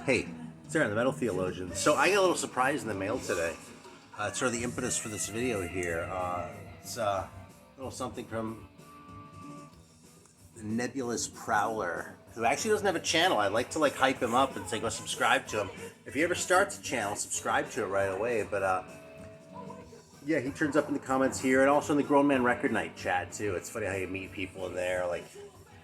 Hey, Sarah, the Metal Theologian. So I got a little surprise in the mail today. It's sort of the impetus for this video here. It's a little something from the Nebulous Prowler, who actually doesn't have a channel. I'd like to hype him up and say go subscribe to him. If he ever starts a channel, subscribe to it right away. But yeah, he turns up in the comments here and also in the Grown Man Record Night chat too. It's funny how you meet people in there, like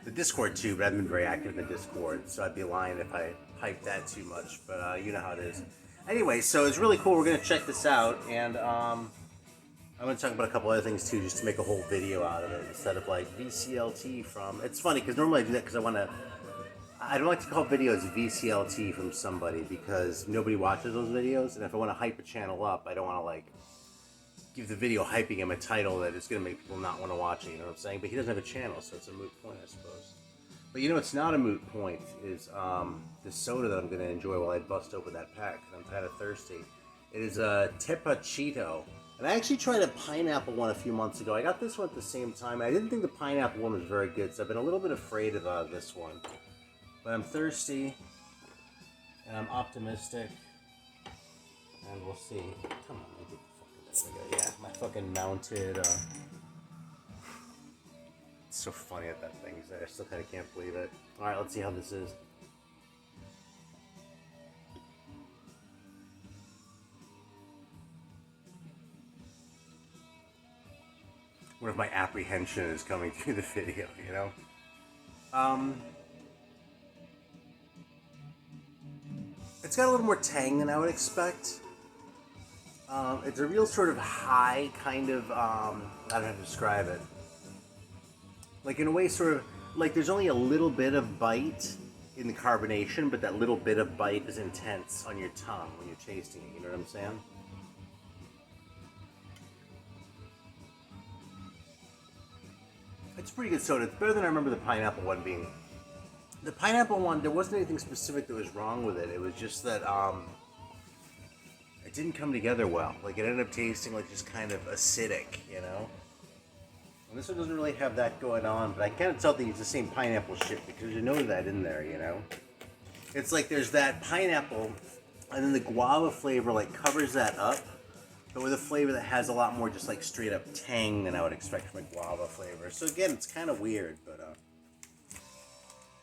the Discord too, but I haven't been very active in the Discord, so I'd be lying if I hyped that too much, but you know how it is. Anyway, so it's really cool. We're going to check this out, and I'm going to talk about a couple other things too, just to make a whole video out of it, instead of like VCLT from... It's funny, because normally I do that because I don't like to call videos VCLT from somebody, because nobody watches those videos, and if I want to hype a channel up, I don't want to give the video hyping him a title that is going to make people not want to watch it, you know what I'm saying? But he doesn't have a channel, so it's a moot point, I suppose. But you know what's not a moot point is the soda that I'm going to enjoy while I bust open that pack, because I'm kind of thirsty. It is a Tepachito. And I actually tried a pineapple one a few months ago. I got this one at the same time. I didn't think the pineapple one was very good, so I've been a little bit afraid of this one. But I'm thirsty, and I'm optimistic, and we'll see. Come on, I get the fucking... There we go. Yeah, my fucking mounted... It's so funny that thing's there. I still kind of can't believe it. Alright, let's see how this is. What if my apprehension is coming through the video, you know? It's got a little more tang than I would expect. It's a real sort of high kind of, I don't know how to describe it. Like in a way sort of, like there's only a little bit of bite in the carbonation, but that little bit of bite is intense on your tongue when you're tasting it, you know what I'm saying? It's pretty good soda. It's better than I remember the pineapple one being. The pineapple one, there wasn't anything specific that was wrong with it. It was just that it didn't come together well. Like it ended up tasting like just kind of acidic, you know? And this one doesn't really have that going on, but I can't tell that it's the same pineapple shit because you know that in there, you know? It's like there's that pineapple, and then the guava flavor covers that up, but with a flavor that has a lot more just straight up tang than I would expect from a guava flavor. So again, it's kind of weird, but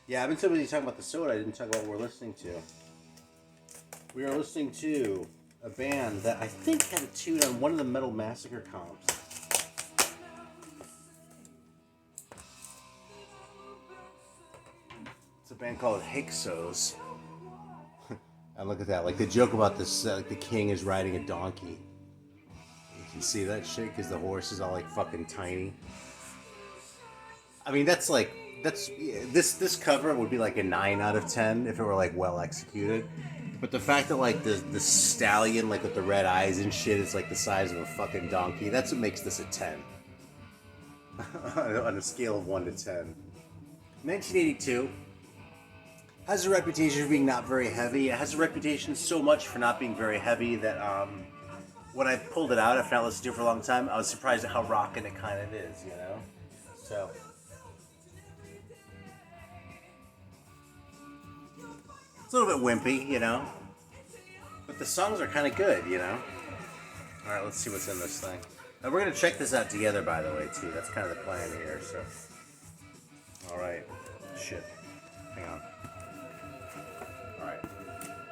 yeah, I've been so busy talking about the soda, I didn't talk about what we're listening to. We are listening to a band that I think had a tune on one of the Metal Massacre comps. It's a band called Hyksos. And look at that, the joke about this, the king is riding a donkey. You can see that shit because the horse is all fucking tiny. I mean, this cover would be a 9 out of 10 if it were well executed. But the fact that the stallion with the red eyes and shit is the size of a fucking donkey, that's what makes this a 10. On a scale of 1 to 10. 1982. Has a reputation for being not very heavy. It has a reputation so much for not being very heavy that when I pulled it out after not listening to it for a long time, I was surprised at how rockin' it kind of is, you know? So... it's a little bit wimpy, you know? But the songs are kind of good, you know? Alright, let's see what's in this thing. Now, we're going to check this out together, by the way, too. That's kind of the plan here, so... Alright. Shit. Hang on. Alright.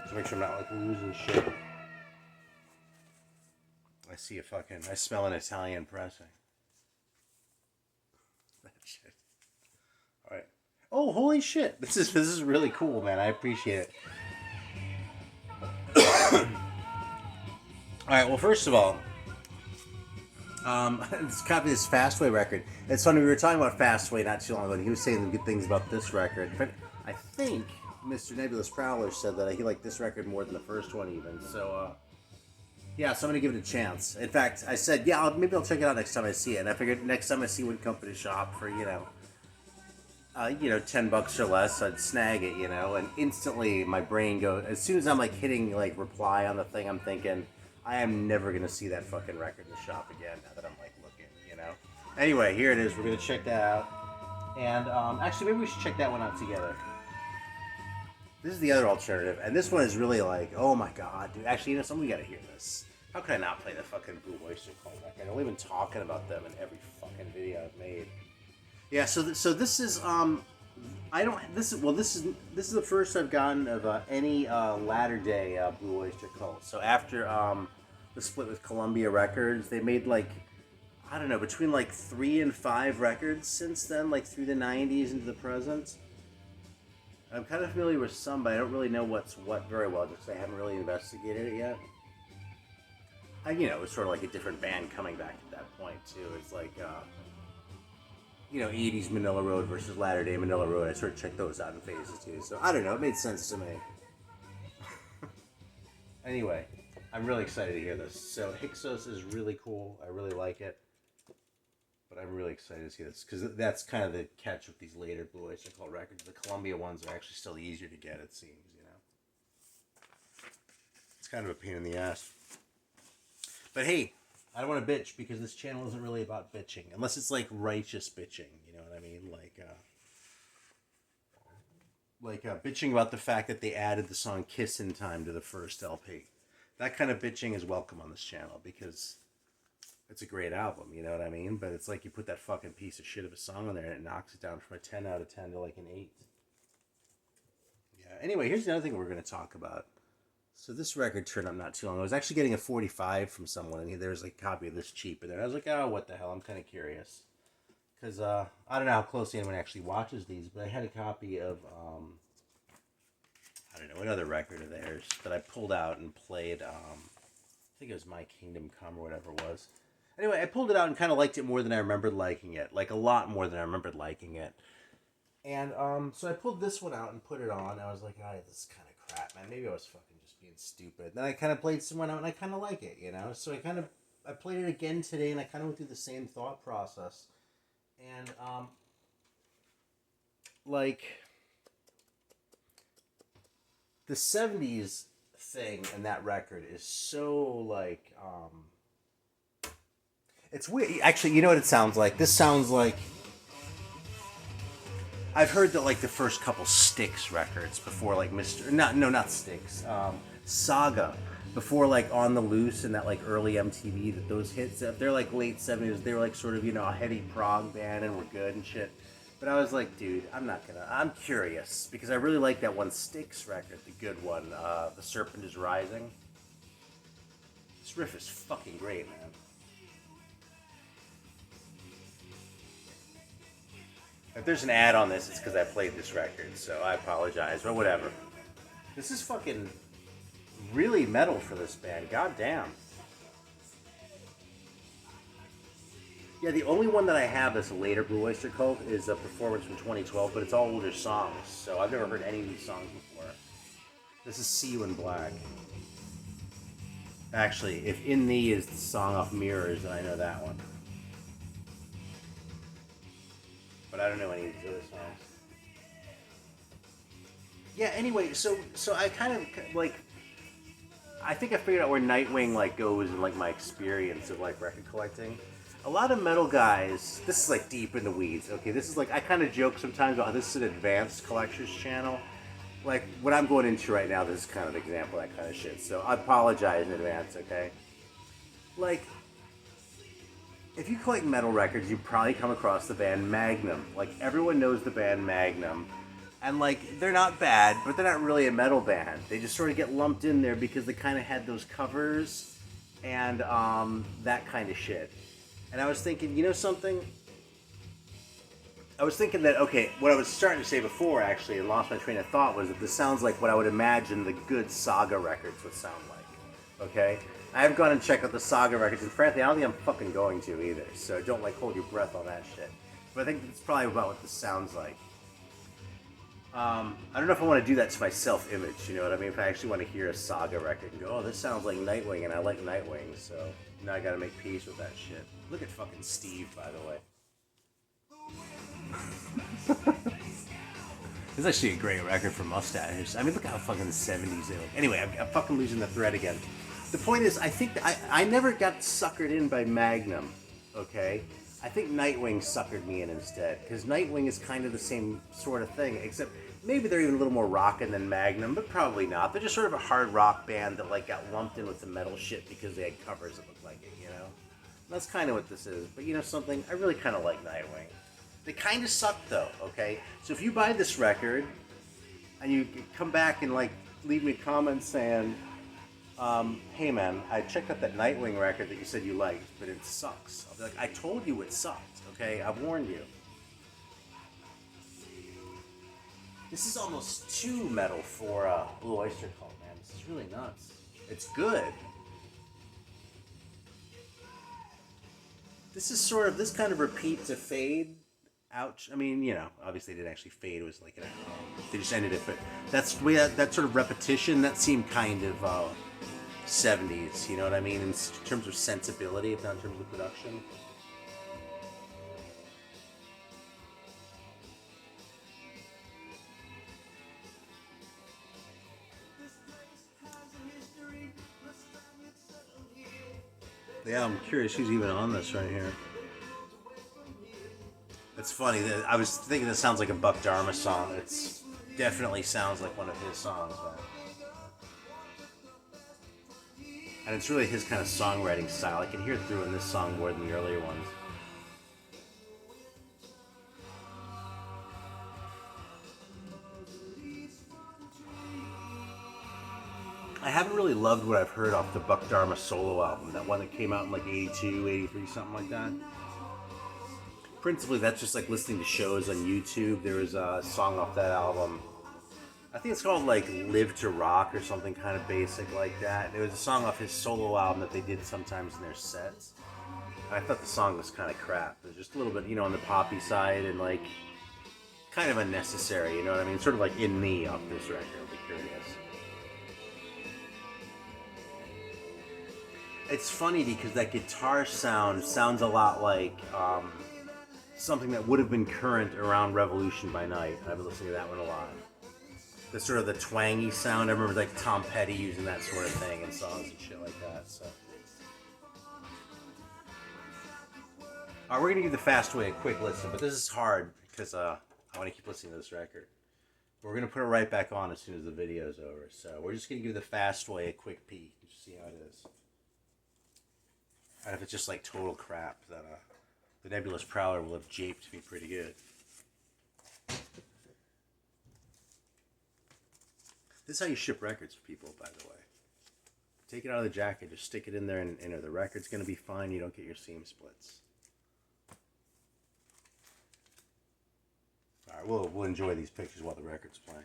Just make sure I'm not, losing shit. I smell an Italian pressing. That shit. Alright. Oh, holy shit. This is really cool, man. I appreciate it. Alright, well, first of all, it's copy this Fastway record. It's funny, we were talking about Fastway not too long ago, and he was saying the good things about this record. But I think Mr. Nebulous Prowler said that he liked this record more than the first one even. So, yeah, so I'm going to give it a chance. In fact, I said, yeah, maybe I'll check it out next time I see it. And I figured next time I see Wood Company shop for, $10 or less, I'd snag it, and instantly my brain goes, as soon as I'm hitting reply on the thing, I'm thinking, I am never going to see that fucking record in the shop again now that I'm looking, Anyway, here it is. We're going to check that out. And actually, maybe we should check that one out together. This is the other alternative, and this one is really like, oh my god, dude. Actually, you know, somebody gotta hear this. How could I not play the fucking Blue Oyster Cult record? I've only been talking about them in every fucking video I've made. Yeah, so this is I don't this is well this is the first I've gotten of any latter day Blue Oyster Cult. So after the split with Columbia Records, they made like, I don't know, between like 3 and 5 records since then, like through the 90s into the present. I'm kind of familiar with some, but I don't really know what's what very well because I haven't really investigated it yet. You know, it was sort of like a different band coming back at that point too. It's like, you know, 80s Manila Road versus latter day Manila Road. I sort of checked those out in phases too. So I don't know, it made sense to me. Anyway, I'm really excited to hear this. So Hyksos is really cool. I really like it. But I'm really excited to see this because that's kind of the catch with these later Blue Oyster Cult records. The Columbia ones are actually still easier to get, it seems, you know. It's kind of a pain in the ass. But hey, I don't want to bitch because this channel isn't really about bitching. Unless it's like righteous bitching, you know what I mean? Like bitching about the fact that they added the song Kissin' Time to the first LP. That kind of bitching is welcome on this channel because it's a great album, you know what I mean? But it's like you put that fucking piece of shit of a song on there and it knocks it down from a 10 out of 10 to like an 8. Yeah, anyway, here's another thing we're going to talk about. So this record turned up not too long. I was actually getting a 45 from someone, and there was like a copy of this cheap in there. I was like, oh, what the hell? I'm kind of curious. Because I don't know how closely anyone actually watches these, but I had a copy of, I don't know, another record of theirs that I pulled out and played, I think it was My Kingdom Come or whatever it was. Anyway, I pulled it out and kind of liked it more than I remembered liking it. Like, a lot more than I remembered liking it. And so I pulled this one out and put it on. I was like, oh, this is kind of crap, man. Maybe I was fucking just being stupid. Then I kind of played someone out and I kind of like it, you know? So I played it again today and I kind of went through the same thought process. And, like, the 70s thing in that record is so, like, it's weird. Actually, you know what it sounds like? This sounds like, I've heard that like the first couple Styx records before like not Styx, Saga, before like On the Loose and that like early MTV, that those hits, they're like late 70s, they were like sort of, you know, a heavy prog band and were good and shit. But I was like, dude, I'm curious because I really like that one Styx record, the good one, The Serpent is Rising. This riff is fucking great, man. If there's an ad on this, it's because I played this record, so I apologize, but whatever. This is fucking really metal for this band, goddamn. Yeah, the only one that I have that's a later Blue Oyster Cult is a performance from 2012, but it's all older songs, so I've never heard any of these songs before. This is See You in Black. Actually, if In Thee is the song off Mirrors, then I know that one. But I don't know any of these other songs. Yeah, anyway, so I kind of, like, I think I figured out where Nightwing, like, goes in, like, my experience of, like, record collecting. A lot of metal guys, this is, like, deep in the weeds, okay? This is, like, I kind of joke sometimes about how this is an advanced collector's channel. Like, what I'm going into right now, this is kind of an example of that kind of shit. So I apologize in advance, okay? Like, if you collect metal records, you probably come across the band Magnum. Like, everyone knows the band Magnum. And, like, they're not bad, but they're not really a metal band. They just sort of get lumped in there because they kind of had those covers and that kind of shit. And I was thinking, you know something? I was thinking that, okay, what I was starting to say before, actually, and lost my train of thought, was that this sounds like what I would imagine the good Saga records would sound like. Okay? I haven't gone and checked out the Saga records, and frankly, I don't think I'm fucking going to either, so don't, like, hold your breath on that shit. But I think that's probably about what this sounds like. I don't know if I want to do that to my self-image, you know what I mean? If I actually want to hear a Saga record and go, oh, this sounds like Nightwing, and I like Nightwing, so now I gotta make peace with that shit. Look at fucking Steve, by the way. This is actually a great record for Mustache. I mean, look how fucking 70s they look. Anyway, I'm fucking losing the thread again. The point is, I think I never got suckered in by Magnum, okay? I think Nightwing suckered me in instead, because Nightwing is kind of the same sort of thing, except maybe they're even a little more rockin' than Magnum, but probably not. They're just sort of a hard rock band that like got lumped in with the metal shit because they had covers that looked like it, you know? That's kind of what this is. But you know something? I really kind of like Nightwing. They kind of suck though, okay? So if you buy this record and you come back and like leave me a comment saying, hey man, I checked out that Nightwing record that you said you liked, but it sucks. I'll be like, I told you it sucked, okay? I've warned you. This is almost too metal for Blue Oyster Cult, man. This is really nuts. It's good. This is sort of, this kind of repeats a fade. Ouch. I mean, you know, obviously it didn't actually fade. It was like, they just ended it. But that's, that sort of repetition, that seemed kind of 70s, you know what I mean? In terms of sensibility, if not in terms of production. Yeah, I'm curious who's even on this right here. It's funny that I was thinking this sounds like a Buck Dharma song. It's definitely sounds like one of his songs, man. And it's really his kind of songwriting style. I can hear it through in this song more than the earlier ones. I haven't really loved what I've heard off the Buck Dharma solo album, that one that came out in like 82, 83, something like that. Principally, that's just like listening to shows on YouTube. There was a song off that album, I think it's called like Live to Rock or something kind of basic like that. There was a song off his solo album that they did sometimes in their sets. And I thought the song was kind of crap. It was just a little bit, you know, on the poppy side and like kind of unnecessary, you know what I mean? Sort of like In Me off this record, I'll be curious. It's funny because that guitar sounds a lot like something that would have been current around Revolution by Night. I've been listening to that one a lot. The sort of the twangy sound. I remember like Tom Petty using that sort of thing in songs and shit like that. So, all right, we're gonna give the Fast Way a quick listen, but this is hard because I want to keep listening to this record. We're gonna put it right back on as soon as the video's over. So we're just gonna give the Fast Way a quick peek and just see how it is. And if it's just like total crap, then the Nebulous Prowler will have japed me pretty good. This is how you ship records for people, by the way. Take it out of the jacket, just stick it in there, and the record's going to be fine. You don't get your seam splits. All right, we'll enjoy these pictures while the record's playing.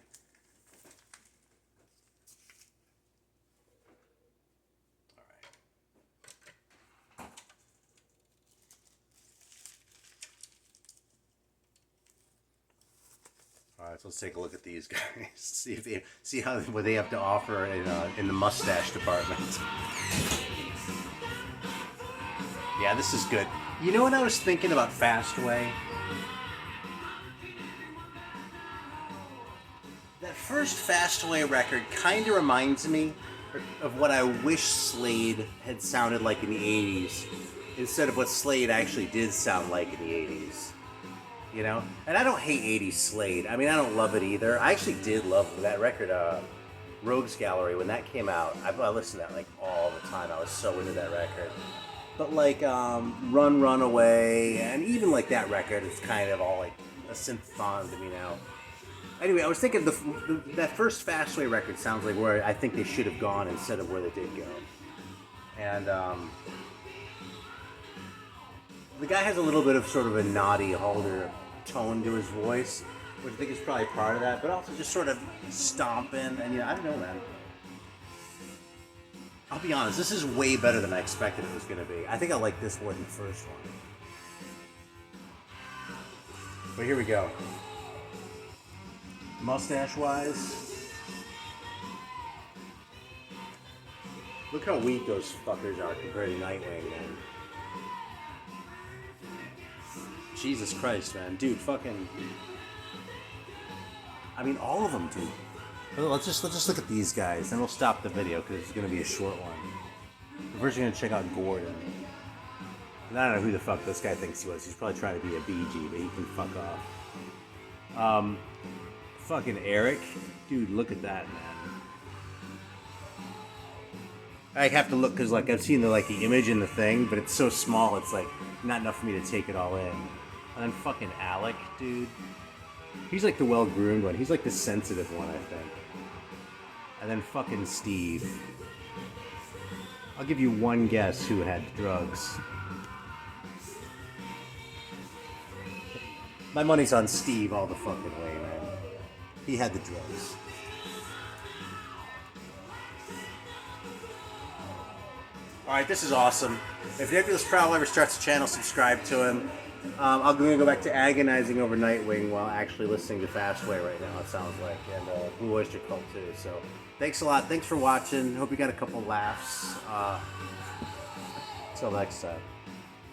Alright, so let's take a look at these guys. See what they have to offer in the mustache department. Yeah, this is good. You know what I was thinking about Fastway? That first Fastway record kind of reminds me of what I wish Slade had sounded like in the 80s, instead of what Slade actually did sound like in the 80s. You know? And I don't hate 80s Slade. I mean, I don't love it either. I actually did love that record, Rogues Gallery, when that came out. I listened to that, like, all the time. I was so into that record. But, like, Run, Run Away, and even, like, that record is kind of all, like, a synth-thon to me now. Anyway, I was thinking that first Fastway record sounds like where I think they should have gone instead of where they did go. And, the guy has a little bit of sort of a naughty Halder tone to his voice, which I think is probably part of that, but also just sort of stomping, and I don't know, man. I'll be honest, this is way better than I expected it was going to be. I think I like this more than the first one. But here we go. Mustache-wise, look how weak those fuckers are compared to Nightwing, man. Jesus Christ, man. Dude, fucking... I mean, all of them, dude. Let's just look at these guys, then we'll stop the video, because it's going to be a short one. First, we're going to check out Gordon. And I don't know who the fuck this guy thinks he was. He's probably trying to be a BG, but he can fuck off. Fucking Eric. Dude, look at that, man. I have to look because like I've seen the image in the thing, but it's so small it's like not enough for me to take it all in. And then fucking Alec, dude. He's like the well-groomed one. He's like the sensitive one, I think. And then fucking Steve. I'll give you one guess who had drugs. My money's on Steve all the fucking way, man. He had the drugs. Alright, this is awesome. If Nebulous Prowler ever starts a channel, subscribe to him. I'm going to go back to agonizing over Nightwing while actually listening to Fastway right now, it sounds like. And Blue Oyster Cult too. So, thanks a lot. Thanks for watching. Hope you got a couple laughs. Till next time.